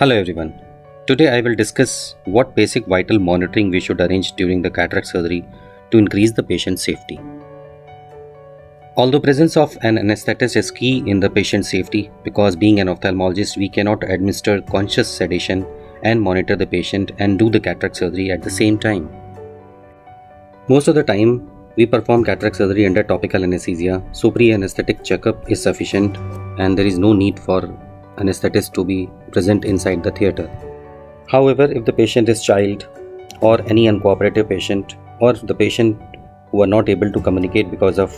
Hello everyone. Today I will discuss what basic vital monitoring we should arrange during the cataract surgery to increase the patient's safety. Although presence of an anesthetist is key in the patient's safety, because being an ophthalmologist we cannot administer conscious sedation and monitor the patient and do the cataract surgery at the same time. Most of the time we perform cataract surgery under topical anesthesia, so pre-anesthetic checkup is sufficient and there is no need for anesthetist to be present inside the theatre. However, if the patient is child or any uncooperative patient or the patient who are not able to communicate because of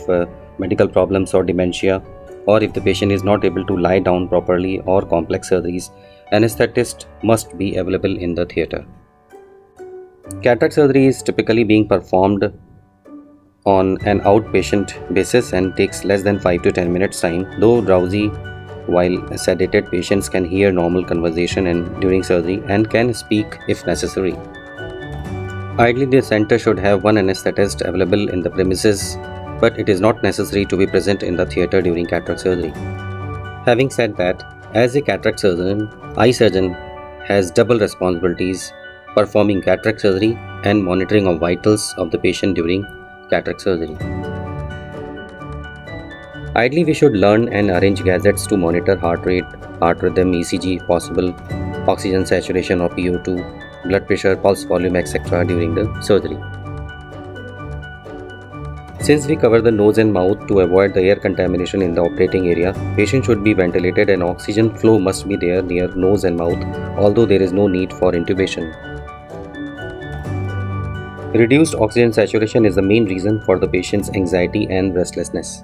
medical problems or dementia, or if the patient is not able to lie down properly or complex surgeries, anesthetist must be available in the theatre. Cataract surgery is typically being performed on an outpatient basis and takes less than 5 to 10 minutes time. Though drowsy while sedated, patients can hear normal conversation and during surgery and can speak if necessary. Ideally, the center should have one anesthetist available in the premises, but it is not necessary to be present in the theatre during cataract surgery. Having said that, as a cataract surgeon, eye surgeon has double responsibilities: performing cataract surgery and monitoring of vitals of the patient during cataract surgery. Ideally, we should learn and arrange gadgets to monitor heart rate, heart rhythm, ECG if possible, oxygen saturation or PO2, blood pressure, pulse volume, etc. during the surgery. Since we cover the nose and mouth to avoid the air contamination in the operating area, patient should be ventilated and oxygen flow must be there near nose and mouth, although there is no need for intubation. Reduced oxygen saturation is the main reason for the patient's anxiety and restlessness.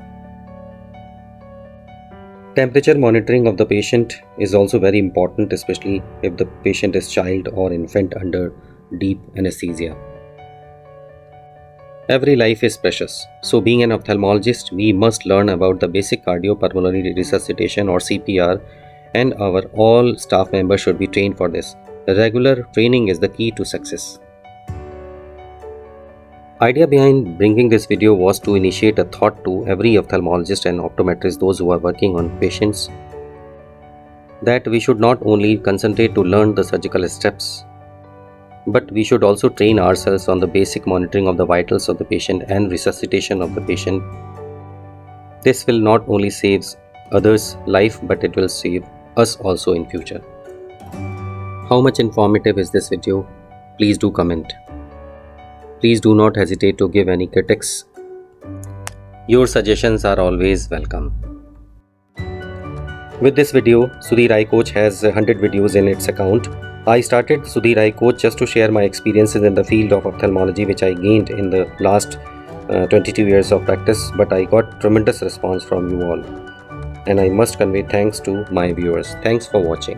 Temperature monitoring of the patient is also very important, especially if the patient is child or infant under deep anesthesia. Every life is precious, so being an ophthalmologist, we must learn about the basic cardiopulmonary resuscitation or CPR, and our all staff members should be trained for this. The regular training is the key to success. Idea behind bringing this video was to initiate a thought to every ophthalmologist and optometrist, those who are working on patients, that we should not only concentrate to learn the surgical steps, but we should also train ourselves on the basic monitoring of the vitals of the patient and resuscitation of the patient. This will not only save others' life, but it will save us also in future. How much informative is this video? Please do comment. Please do not hesitate to give any critics. Your suggestions are always welcome. With this video, Sudhir Eye Coach has 100 videos in its account. I started Sudhir Eye Coach just to share my experiences in the field of ophthalmology, which I gained in the last 22 years of practice, but I got tremendous response from you all. And I must convey thanks to my viewers. Thanks for watching.